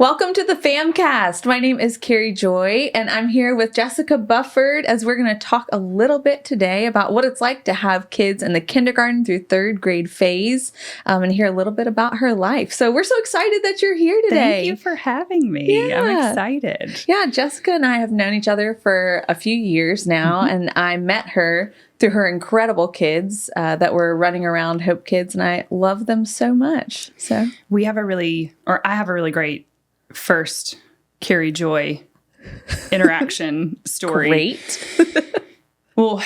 Welcome to the FAMcast. My name is CariJoy, and I'm here with Jessica Bufford as we're going to talk a little bit today about what it's like to have kids in the kindergarten through third grade phase, and hear a little bit about her life. So we're so excited that you're here today. Thank you for having me. Yeah. I'm excited. Yeah, Jessica and I have known each other for a few years now, and I met her through her incredible kids that were running around Hope Kids, and I love them so much. So I have a really great first CariJoy interaction story. Great. Well,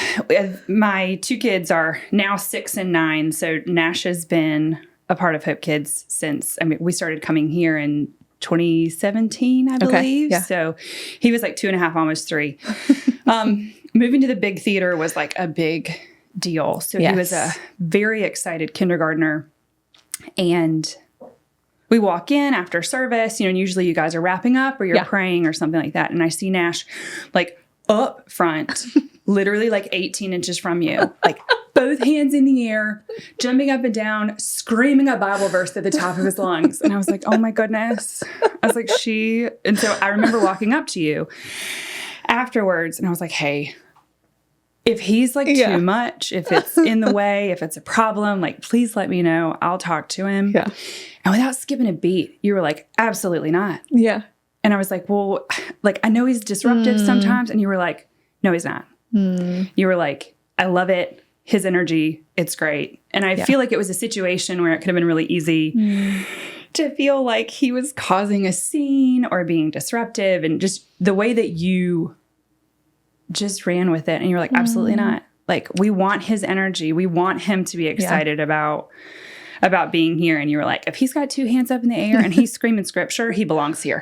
my two kids are now 6 and 9. So Nash has been a part of Hope Kids since, we started coming here in 2017, I believe. Okay, yeah. So he was like 2.5, almost 3. Moving to the big theater was like a big deal. So Yes. he was a very excited kindergartner. And we walk in after service, and usually you guys are wrapping up or you're praying or something like that. And I see Nash like up front, literally like 18 inches from you, like both hands in the air, jumping up and down, screaming a Bible verse at the top of his lungs. And I was like, oh my goodness. I was like, and so I remember walking up to you afterwards and I was like, hey, if he's like too much, if it's in the way, if it's a problem, like, please let me know. I'll talk to him. Yeah. And without skipping a beat, you were like, absolutely not. Yeah. And I was like, well, like, I know he's disruptive sometimes. And you were like, no, he's not. You were like, I love it. His energy, it's great. And I feel like it was a situation where it could have been really easy to feel like he was causing a scene or being disruptive. And just the way that you just ran with it. And you're like, absolutely not. Like, we want his energy. We want him to be excited about being here. And you were like, if he's got 2 hands up in the air and he's screaming scripture, he belongs here.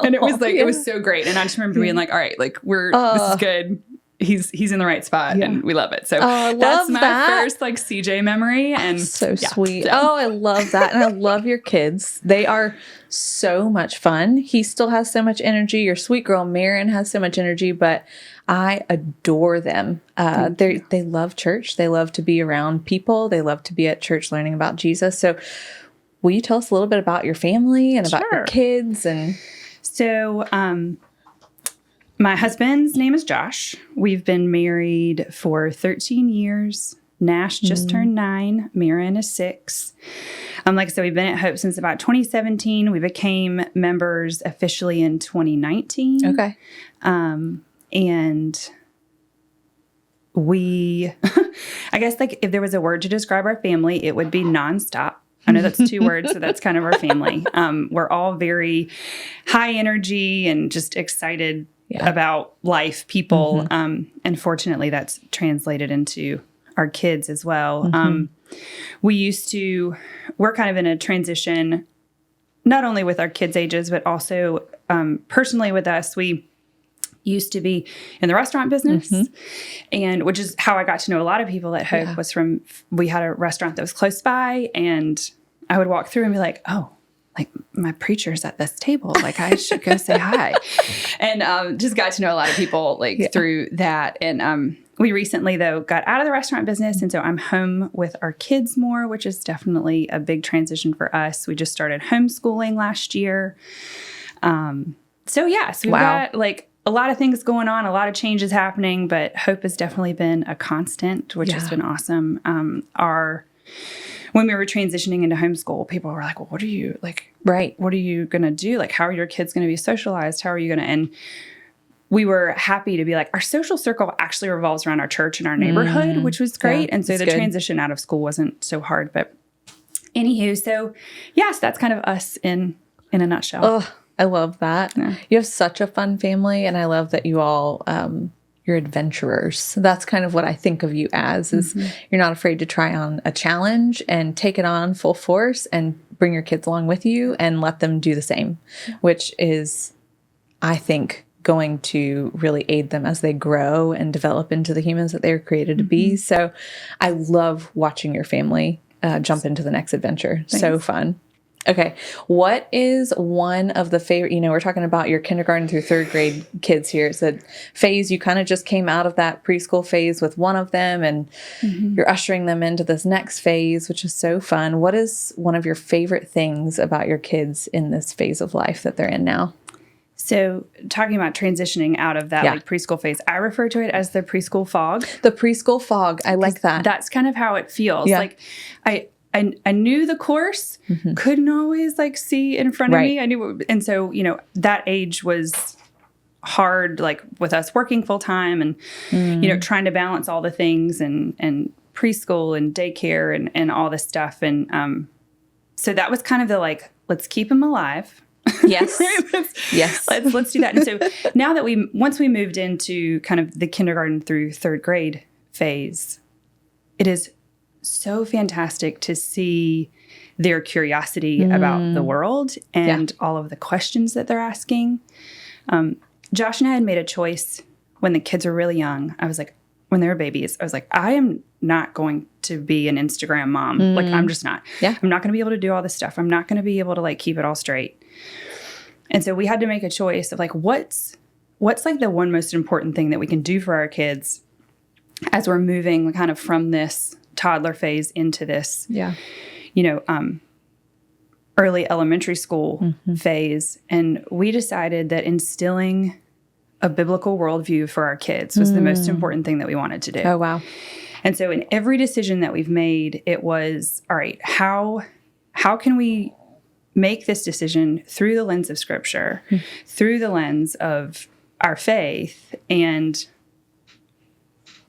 And it was like, it was so great. And I just remember being like, all right, like this is good. He's in the right spot and we love it. So that's my first like CJ memory. And so sweet. Oh, I love that. And I love your kids. They are so much fun. He still has so much energy. Your sweet girl, Marin, has so much energy, but I adore them. They love church. They love to be around people. They love to be at church learning about Jesus. So will you tell us a little bit about your family and about your kids? And so, my husband's name is Josh. We've been married for 13 years. Nash just turned 9. Marin is 6. Like I said, we've been at Hope since about 2017. We became members officially in 2019. Okay. And we, I guess, like, if there was a word to describe our family, it would be nonstop. I know that's 2 words, so that's kind of our family. We're all very high energy and just excited about life, people. And fortunately, that's translated into our kids as well. We're kind of in a transition, not only with our kids' ages, but also personally with us. We used to be in the restaurant business, and which is how I got to know a lot of people at Hope we had a restaurant that was close by, and I would walk through and be like, oh, like, my preacher's at this table. Like, I should go say hi. And just got to know a lot of people through that. And we recently, though, got out of the restaurant business. And so I'm home with our kids more, which is definitely a big transition for us. We just started homeschooling last year. So we've got like a lot of things going on, a lot of changes happening, but Hope has definitely been a constant, which has been awesome. When we were transitioning into homeschool, people were like, well, what are you what are you going to do? Like, how are your kids going to be socialized? How are you going to, and we were happy to be like, our social circle actually revolves around our church and our neighborhood, which was great. And so the transition out of school wasn't so hard, but anywho, so that's kind of us in a nutshell. Oh, I love that. Yeah. You have such a fun family, and I love that you all, you're adventurers. So that's kind of what I think of you as, is you're not afraid to try on a challenge and take it on full force and bring your kids along with you and let them do the same, which is, I think, going to really aid them as they grow and develop into the humans that they were created to be. So I love watching your family jump into the next adventure. Thanks. So fun. Okay. What is one of the favorite, we're talking about your kindergarten through third grade kids here. It's a phase you kind of just came out of that preschool phase with one of them, and you're ushering them into this next phase, which is so fun. What is one of your favorite things about your kids in this phase of life that they're in now? So talking about transitioning out of that like preschool phase, I refer to it as the preschool fog. The preschool fog. I like that. That's kind of how it feels. Yeah. Like I knew the course, couldn't always like see in front of me. I knew, and so, that age was hard, like with us working full time and, trying to balance all the things and preschool and daycare and all this stuff. And, so that was kind of the, like, let's keep them alive. Yes. Yes. Let's do that. And so now that once we moved into kind of the kindergarten through third grade phase, it is so fantastic to see their curiosity about the world and all of the questions that they're asking. Josh and I had made a choice when the kids were really young. I was like, when they were babies, I was like, I am not going to be an Instagram mom. Like, I'm just not. Yeah. I'm not going to be able to do all this stuff. I'm not going to be able to like keep it all straight. And so we had to make a choice of like, what's like the one most important thing that we can do for our kids as we're moving kind of from this toddler phase into this, early elementary school phase. And we decided that instilling a biblical worldview for our kids was the most important thing that we wanted to do. Oh, wow. And so in every decision that we've made, it was, all right, how can we make this decision through the lens of Scripture, through the lens of our faith, and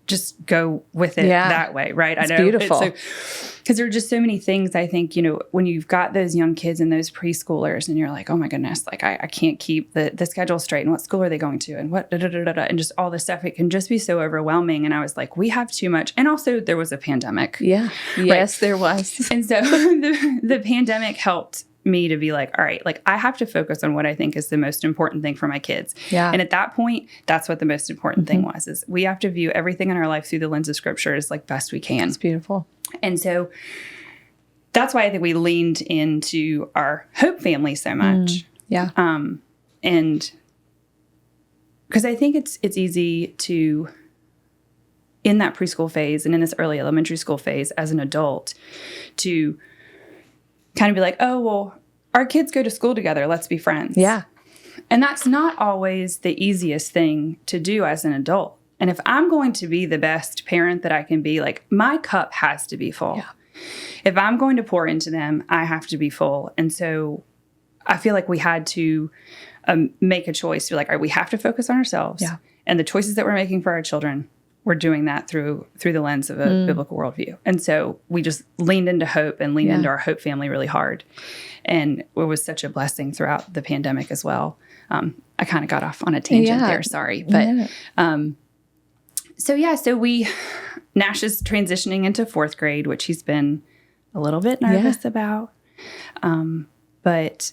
just go with it that way, right? It's beautiful. Because there are just so many things, I think, when you've got those young kids and those preschoolers and you're like, oh my goodness, like I can't keep the schedule straight, and what school are they going to, and what, and just all this stuff. It can just be so overwhelming. And I was like, we have too much. And also there was a pandemic. Yeah. Yes, there was. And so the pandemic helped me to be like, all right, like I have to focus on what I think is the most important thing for my kids. Yeah. And at that point, that's what the most important thing was, is we have to view everything in our life through the lens of Scripture as like best we can. It's beautiful. And so that's why I think we leaned into our Hope family so much. Yeah. And because I think it's easy to, in that preschool phase and in this early elementary school phase as an adult, to kind of be like, oh, well, our kids go to school together. Let's be friends. Yeah. And that's not always the easiest thing to do as an adult. And if I'm going to be the best parent that I can be, like my cup has to be full. Yeah. If I'm going to pour into them, I have to be full. And so I feel like we had to make a choice to be like, all right, we have to focus on ourselves. Yeah. And the choices that we're making for our children, we're doing that through the lens of a biblical worldview. And so we just leaned into hope and leaned into our Hope family really hard. And it was such a blessing throughout the pandemic as well. I kind of got off on a tangent there, sorry. But so Nash is transitioning into fourth grade, which he's been a little bit nervous about. But,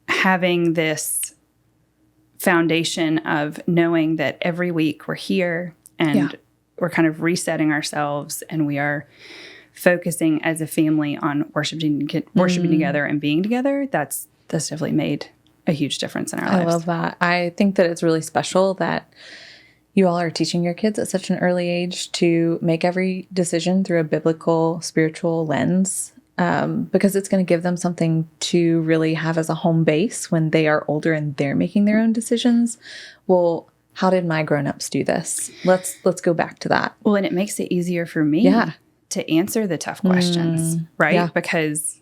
having this foundation of knowing that every week we're here and we're kind of resetting ourselves, and we are focusing as a family on worshiping together and being together, that's definitely made a huge difference in our lives. I love that. I think that it's really special that you all are teaching your kids at such an early age to make every decision through a biblical, spiritual lens, because it's going to give them something to really have as a home base when they are older and they're making their own decisions. Well, how did my grown-ups do this? Let's go back to that. Well, and it makes it easier for me to answer the tough questions, right? Yeah. Because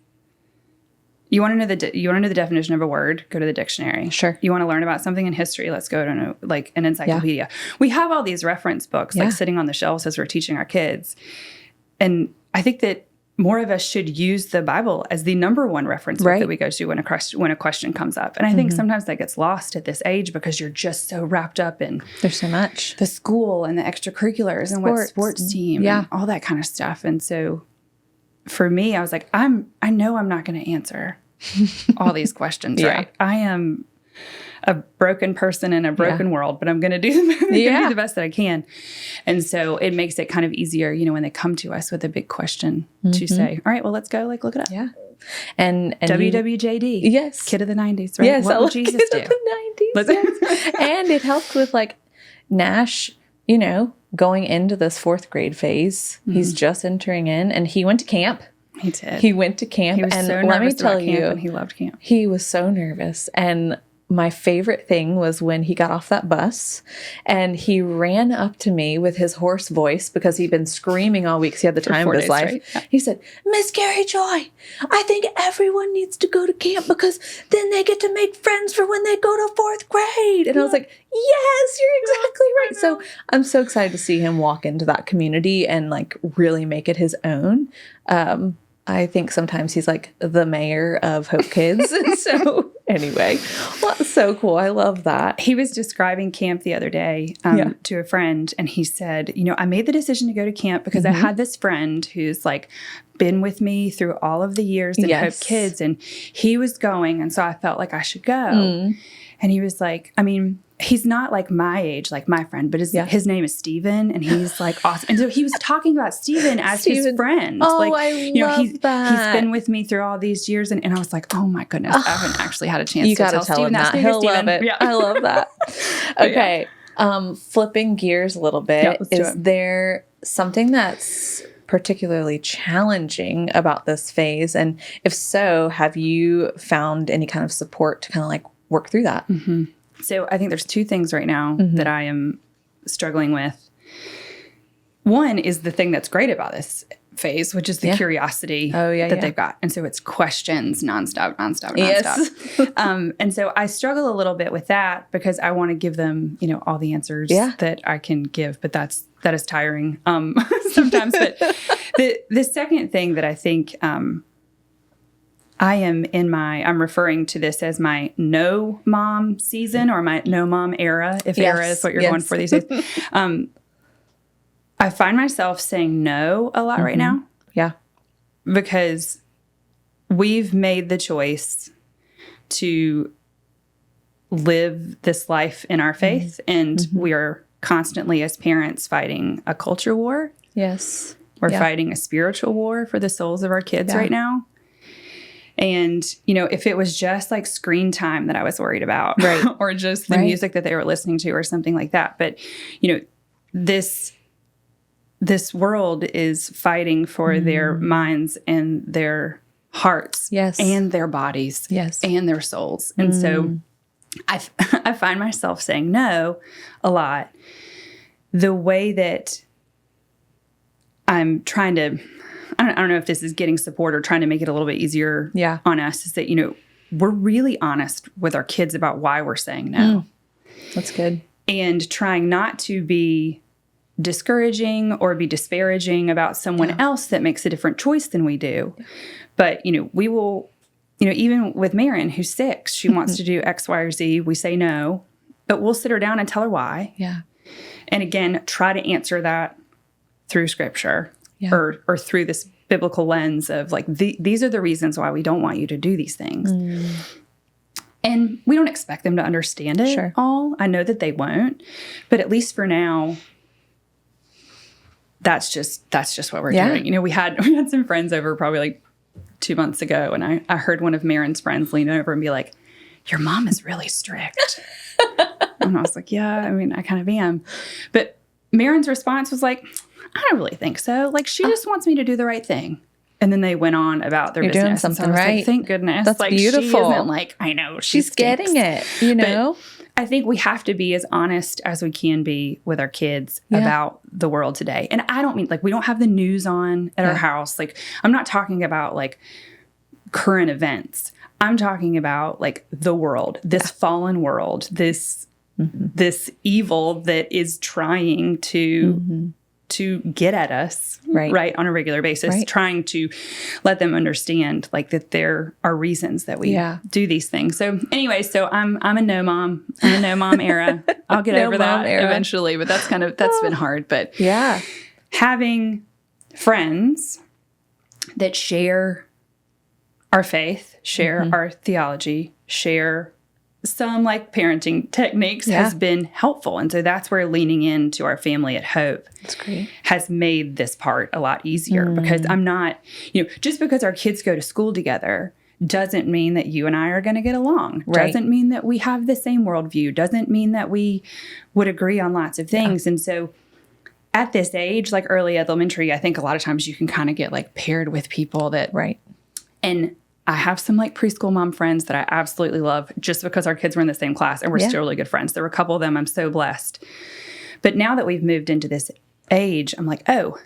you want to know the definition of a word, go to the dictionary. Sure. You want to learn about something in history, let's go to an encyclopedia. Yeah. We have all these reference books like sitting on the shelves as we're teaching our kids. And I think that more of us should use the Bible as the number one reference book that we go to when a question comes up. And I think sometimes that gets lost at this age because you're just so wrapped up in there's so much, the school and the extracurriculars and what sports team and all that kind of stuff. And so for me, I was like, I know I'm not going to answer all these questions, right? I am a broken person in a broken world, but I'm going to do the best that I can. And so it makes it kind of easier, when they come to us with a big question to say, all right, well, let's go look it up. Yeah. And WWJD. Yes. Kid of the 90s, right? Yes. What would Jesus do? Kid of the 90s. Yes. And it helped with like Nash, you know, going into this 4th grade phase. He's just entering in, and he went to camp. He did. He went to camp. He was and so let me nervous tell about camp, you, and he loved camp. he was so nervous. And my favorite thing was when he got off that bus and he ran up to me with his hoarse voice because he'd been screaming all week because he had the time of his life. Straight. Yeah. He said, "Miss CariJoy, I think everyone needs to go to camp because then they get to make friends for when they go to 4th grade." And I was like, yes, you're exactly right. So I'm so excited to see him walk into that community and like really make it his own. I think sometimes he's like the mayor of Hope Kids. So anyway, well, that's so cool. I love that. He was describing camp the other day to a friend, and he said, you know, I made the decision to go to camp because I had this friend who's like been with me through all of the years in Hope Kids, and he was going, and so I felt like I should go. And he was like, I mean, he's not like my age, like my friend, but his name is Steven, and he's like awesome. And so he was talking about Steven as his friend. Oh, like, I love that. He's been with me through all these years. And I was like, oh my goodness, I haven't actually had a chance to tell Steven him that. He'll love it. Yeah. I love that. Okay. Flipping gears a little bit. Is there something that's particularly challenging about this phase? And if so, have you found any kind of support to kind of like work through that? So I think there's 2 things right now that I am struggling with. One is the thing that's great about this phase, which is the curiosity that they've got. And so it's questions nonstop. Yes. And so I struggle a little bit with that because I want to give them, you know, all the answers that I can give, but that is tiring sometimes. But the second thing that I think I'm referring to this as my no mom season or my no mom era, if era is what you're going for these days. I find myself saying no a lot right now. Yeah. Because we've made the choice to live this life in our faith, and we are constantly as parents fighting a culture war. Yes. We're fighting a spiritual war for the souls of our kids right now. And, you know, if it was just like screen time that I was worried about, or just the music that they were listening to or something like that. But, you know, this world is fighting for their minds and their hearts and their bodies and their souls. And so I find myself saying no a lot. The way that I'm trying to, I don't know if this is getting support or trying to make it a little bit easier on us, is that, you know, we're really honest with our kids about why we're saying no. That's good. And trying not to be discouraging or be disparaging about someone else that makes a different choice than we do. But, you know, we will, you know, even with Marin, who's 6, she wants to do X, Y, or Z. We say no, but we'll sit her down and tell her why. Yeah. And again, try to answer that through scripture. Or through this biblical lens of like, these are the reasons why we don't want you to do these things. And we don't expect them to understand it all. I know that they won't. But at least for now, that's just what we're doing. You know, we had some friends over probably like 2 months ago, and I heard one of Marin's friends lean over and be like, "Your mom is really strict." And I was like, yeah, I mean, I kind of am. But Marin's response was like, I don't really think so. Like, she just wants me to do the right thing. And then they went on about their business. Doing something right. Like, thank goodness. That's like, beautiful. She isn't like, I know she's getting it, you know? But I think we have to be as honest as we can be with our kids about the world today. And I don't mean like we don't have the news on at our house. Like, I'm not talking about like current events. I'm talking about like the world, this fallen world, this evil that is trying to get at us right on a regular basis, trying to let them understand like that there are reasons that we do these things. So anyway, so I'm a no mom. I'm a no mom era. I'll get over that eventually, but that's been hard. But having friends that share our faith, share our theology, share some like parenting techniques has been helpful. And so that's where leaning into our family at Hope has made this part a lot easier because I'm not, just because our kids go to school together doesn't mean that you and I are going to get along. Right. Doesn't mean that we have the same worldview. Doesn't mean that we would agree on lots of things. And so at this age, like early elementary, I think a lot of times you can kind of get like paired with people that, and I have some like preschool mom friends that I absolutely love just because our kids were in the same class and we're still really good friends. There were a couple of them. I'm so blessed. But now that we've moved into this age, I'm like, oh,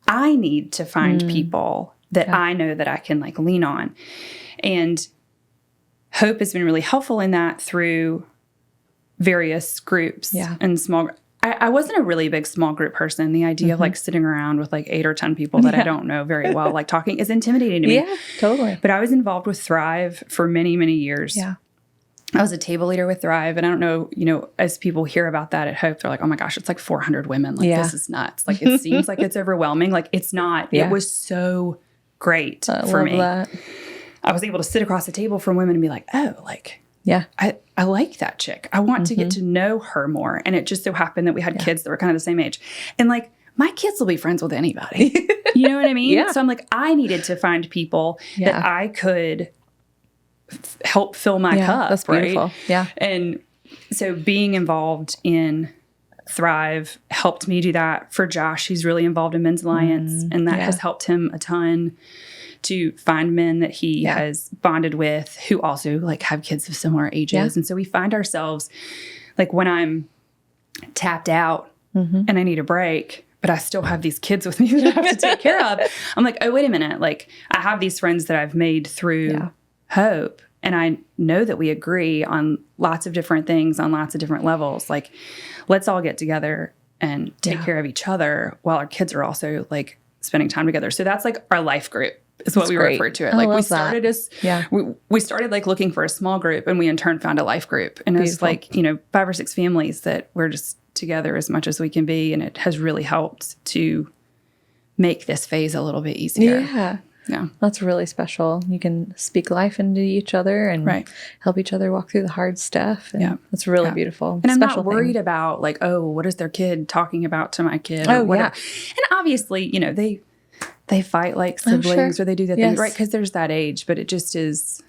I need to find people that I know that I can like lean on. And Hope has been really helpful in that through various groups and small. I wasn't a really big small group person. The idea of like sitting around with like 8 or 10 people that I don't know very well, like talking is intimidating to me. Yeah, totally. But I was involved with Thrive for many, many years. Yeah. I was a table leader with Thrive. And I don't know, as people hear about that at Hope, they're like, oh my gosh, it's like 400 women. Like, this is nuts. Like, it seems like it's overwhelming. Like, it's not. It was so great for me. That. I was able to sit across the table from women and be like, oh, like, I like that chick. I want to get to know her more. And it just so happened that we had kids that were kind of the same age. And like, my kids will be friends with anybody. You know what I mean? So I'm like, I needed to find people that I could help fill my cup. That's beautiful. Right? Yeah. And so being involved in Thrive helped me do that. For Josh, he's really involved in Men's Alliance, and that has helped him a ton to find men that he has bonded with who also like have kids of similar ages. And so we find ourselves like when I'm tapped out and I need a break, but I still have these kids with me that I have to take care of. I'm like, oh, wait a minute. Like I have these friends that I've made through Hope. And I know that we agree on lots of different things on lots of different levels. Like, let's all get together and take care of each other while our kids are also like spending time together. So that's like our life group is what we refer to it. Like we started as, we started like looking for a small group and we in turn found a life group. And it's like, 5 or 6 families that we're just together as much as we can be. And it has really helped to make this phase a little bit easier. Yeah. That's really special. You can speak life into each other and help each other walk through the hard stuff. And that's really beautiful. And I'm not worried about like, oh, what is their kid talking about to my kid? Or whatever. And obviously, they fight like siblings or they do the things, right? Because there's that age, but it just is,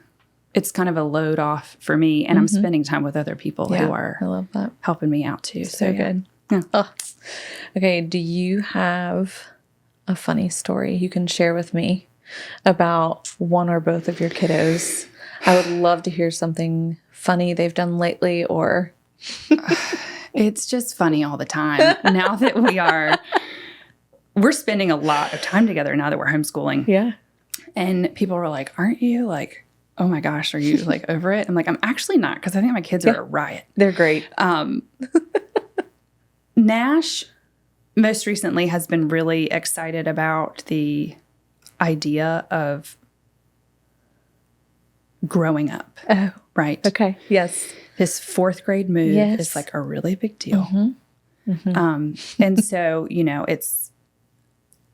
it's kind of a load off for me. And I'm spending time with other people who are I love that. Helping me out too. So good. Yeah. Oh. Okay. Do you have a funny story you can share with me about one or both of your kiddos? I would love to hear something funny they've done lately or... It's just funny all the time. Now that we're spending a lot of time together now that we're homeschooling. Yeah. And people were like, aren't you like, oh my gosh, are you like over it? I'm like, I'm actually not because I think my kids are a riot. They're great. Nash most recently has been really excited about the idea of growing up. Oh. Right. Okay. Yes. His 4th grade move is like a really big deal. And so, it's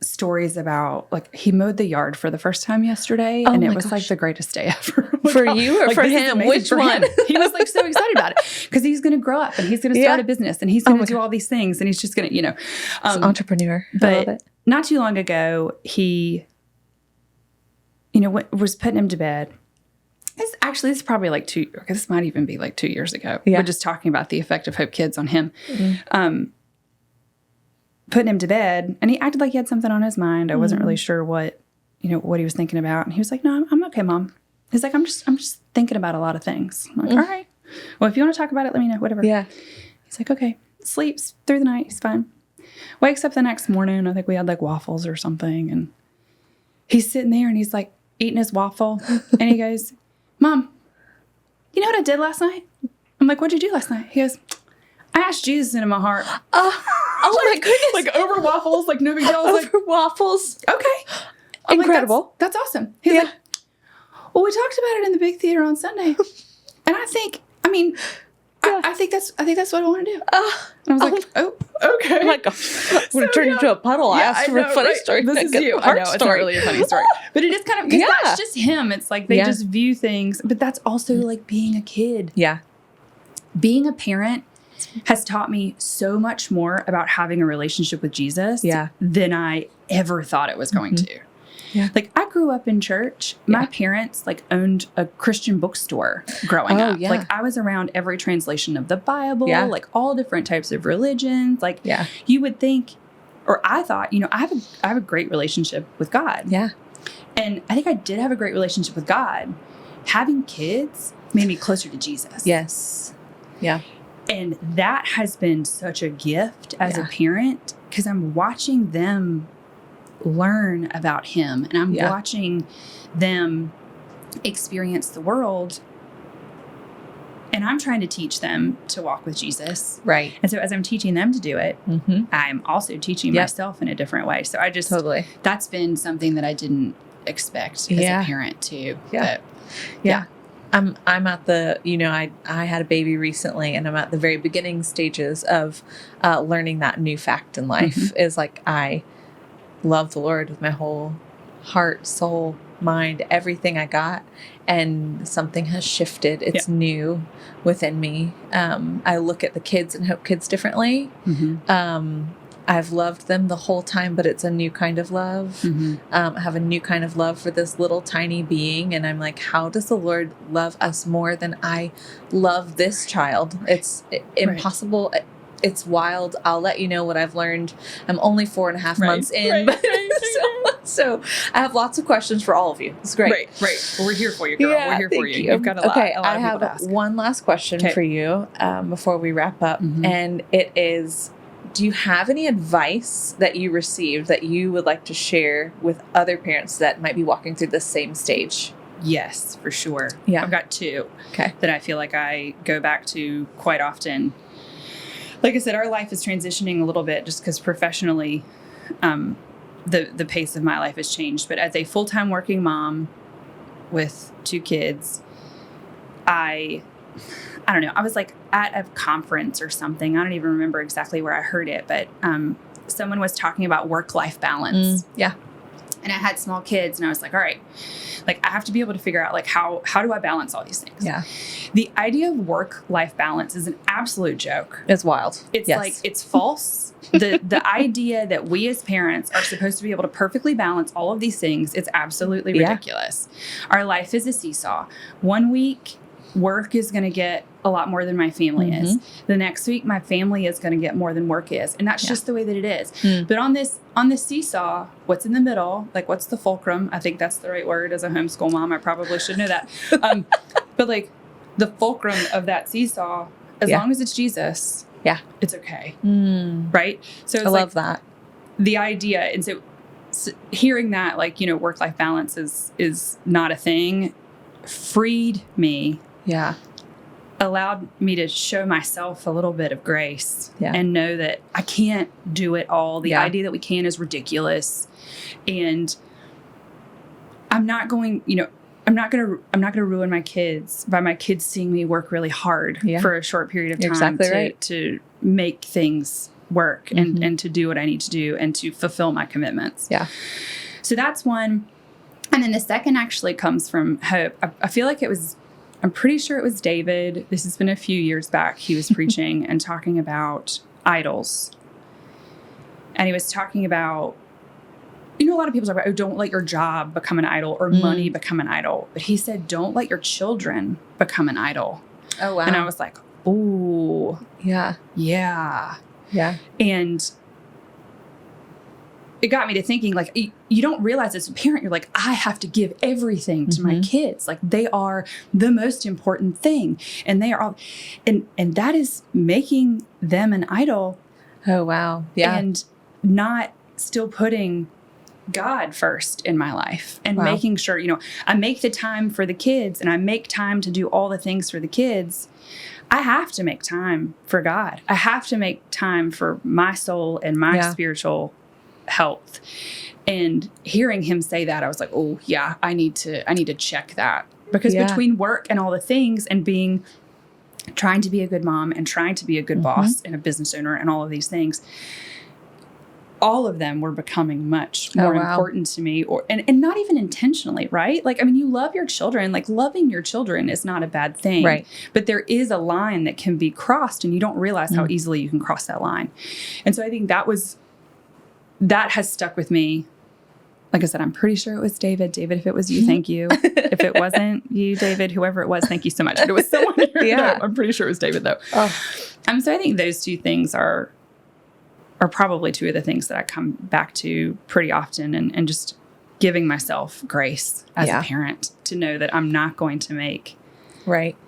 stories about like he mowed the yard for the first time yesterday and it was like the greatest day ever. For you or like, for him? Which one? He was like so excited about it because he's going to grow up and he's going to start a business and he's going to do all these things and he's just going to, he's an entrepreneur. But I love it. Not too long ago, he, was putting him to bed. This is probably like this might even be like 2 years ago. Yeah. We're just talking about the effect of Hope Kids on him. Putting him to bed, and he acted like he had something on his mind. I wasn't really sure what he was thinking about. And he was like, no, I'm okay, Mom. He's like, I'm just thinking about a lot of things. I'm like, all right. Well, if you want to talk about it, let me know, whatever. Yeah. He's like, okay. Sleeps through the night. He's fine. Wakes up the next morning. I think we had like waffles or something. And he's sitting there and he's like eating his waffle. And he goes, Mom, you know what I did last night? I'm like, what'd you do last night? He goes, I asked Jesus into my heart. Oh my goodness. Like over waffles, like no big deal. Over waffles. Okay. Incredible. Like, that's awesome. He's like, well, we talked about it in the big theater on Sunday. And I think that's what I want to do. And I was like, oh, okay. Oh my gosh. I'm going to turn into a puddle. Ask for a funny story. This is you. I know, it's not really a funny story. But it is kind of, because that's just him. It's like they just view things. But that's also like being a kid. Yeah. being a parent has taught me so much more about having a relationship with Jesus than I ever thought it was going to. Yeah. Like, I grew up in church. My parents like owned a Christian bookstore growing up. Yeah. Like, I was around every translation of the Bible, like all different types of religions. Like, you would think, or I thought, you know, I have a great relationship with God. Yeah. And I think I did have a great relationship with God. Having kids made me closer to Jesus. Yes. Yeah. And that has been such a gift as a parent, because I'm watching them learn about him, and I'm watching them experience the world, and I'm trying to teach them to walk with Jesus. Right. And so as I'm teaching them to do it, I'm also teaching myself in a different way. So I just, that's been something that I didn't expect as a parent too. But, I'm at the, you know, I had a baby recently, and I'm at the very beginning stages of learning that new fact in life is like, I love the Lord with my whole heart, soul, mind, everything I got. And something has shifted. It's new within me. I look at the kids and Hope Kids differently. I've loved them the whole time, but it's a new kind of love. I have a new kind of love for this little tiny being. And I'm like, how does the Lord love us more than I love this child? It's impossible. It's wild. I'll let you know what I've learned. I'm only 4.5 months in. So I have lots of questions for all of you. It's great. Right. Well, we're here for you, girl. We're here for you. You've got a lot, okay, a lot of people to ask. I have one last question for you before we wrap up. And it is, do you have any advice that you received that you would like to share with other parents that might be walking through the same stage? Yes, for sure. Yeah. I've got two that I feel like I go back to quite often. Like I said, our life is transitioning a little bit just because professionally, the pace of my life has changed. But as a full-time working mom with 2 kids, I don't know. I was like at a conference or something. I don't even remember exactly where I heard it, but someone was talking about work-life balance. And I had small kids, and I was like, all right, like I have to be able to figure out like how do I balance all these things? The idea of work-life balance is an absolute joke. It's wild. It's like, it's false. The idea that we as parents are supposed to be able to perfectly balance all of these things, it's absolutely ridiculous. Our life is a seesaw. One week, work is going to get a lot more than my family is. The next week, my family is going to get more than work is. And that's just the way that it is. But on this seesaw, what's in the middle, like what's the fulcrum? I think that's the right word. As a homeschool mom, I probably should know that. But like the fulcrum of that seesaw, as long as it's Jesus, it's okay. Right? So it's I love that. The idea. And so hearing that, like, you know, work-life balance is not a thing, freed me. Allowed me to show myself a little bit of grace and know that I can't do it all. The idea that we can is ridiculous. And I'm not going, you know, I'm not going to ruin my kids by my kids seeing me work really hard for a short period of time to make things work and to do what I need to do and to fulfill my commitments. So that's one. And then the second actually comes from Hope. I feel like I'm pretty sure it was David. This has been a few years back. He was preaching and talking about idols. And he was talking about, you know, a lot of people talk about, oh, don't let your job become an idol or money become an idol. But he said, don't let your children become an idol. Oh, wow. And I was like, ooh. Yeah. And it got me to thinking, like, you don't realize as a parent, you're like, I have to give everything to my kids. Like, they are the most important thing. And they are all, and that is making them an idol. Oh, wow. Yeah. And not still putting God first in my life and making sure, you know, I make the time for the kids and I make time to do all the things for the kids. I have to make time for God. I have to make time for my soul and my spiritual health. And hearing him say that, I was like, oh yeah, I need to check that, because between work and all the things and trying to be a good mom and trying to be a good boss and a business owner and all of these things, all of them were becoming much more important to me, and not even intentionally, right? Like, I mean, you love your children, like loving your children is not a bad thing, right? But there is a line that can be crossed and you don't realize how easily you can cross that line. And so I think that has stuck with me. Like I said, I'm pretty sure it was David. David, if it was you, thank you. If it wasn't you, David, whoever it was, thank you so much. But it was someone here. Yeah. No, I'm pretty sure it was David though. Oh. So I think those two things are probably two of the things that I come back to pretty often, and just giving myself grace as a parent to know that I'm not going to make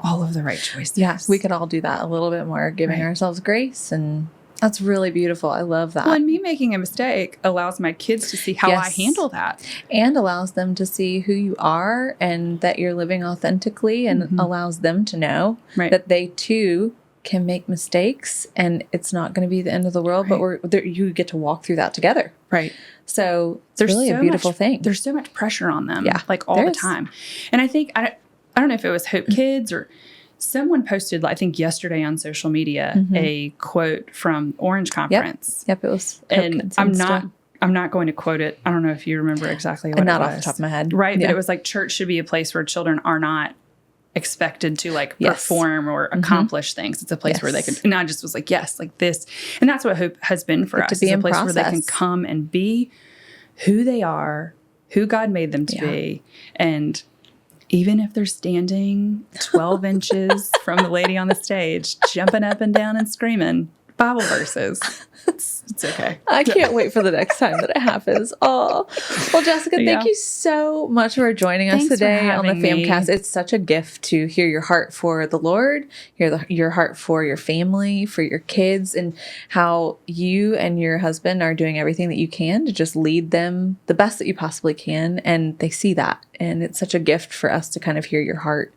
all of the right choices. Yes, we could all do that a little bit more, giving ourselves grace, and that's really beautiful. I love that. Well, and me making a mistake allows my kids to see how I handle that. And allows them to see who you are and that you're living authentically, and allows them to know that they too can make mistakes, and it's not going to be the end of the world, but you get to walk through that together. Right. So there's really a beautiful thing. There's so much pressure on them, like all the time. And I think, I don't know if it was Hope Kids or someone posted, I think yesterday on social media, a quote from Orange Conference. Yep, it was Hope Kids. I'm not going to quote it. I don't know if you remember exactly what it was. Not off the top of my head. Right. But it was like, church should be a place where children are not expected to like perform or accomplish things. It's a place where they can, and I just was like, yes, like this. And that's what Hope has been for us. It's a place where they can come and be who they are, who God made them to be. And even if they're standing 12 inches from the lady on the stage, jumping up and down and screaming Bible verses, it's okay. I can't wait for the next time that it happens. Oh, well, Jessica, thank you so much for joining us today on the FAMcast. It's such a gift to hear your heart for the Lord, hear your heart for your family, for your kids, and how you and your husband are doing everything that you can to just lead them the best that you possibly can. And they see that. And it's such a gift for us to kind of hear your heart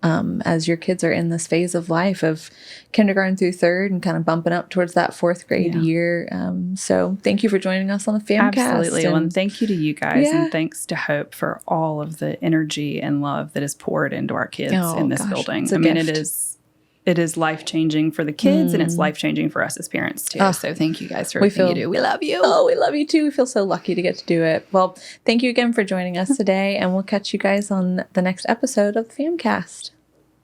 as your kids are in this phase of life of kindergarten through third and kind of bumping up towards that fourth grade year. So thank you for joining us on the FAMcast. Absolutely. And thank you to you guys. And thanks to Hope for all of the energy and love that is poured into our kids in this building. I mean, it is life-changing for the kids and it's life-changing for us as parents too. So thank you guys for everything you do. We love you. Oh, we love you too. We feel so lucky to get to do it. Well, thank you again for joining us today, and we'll catch you guys on the next episode of the FAMcast.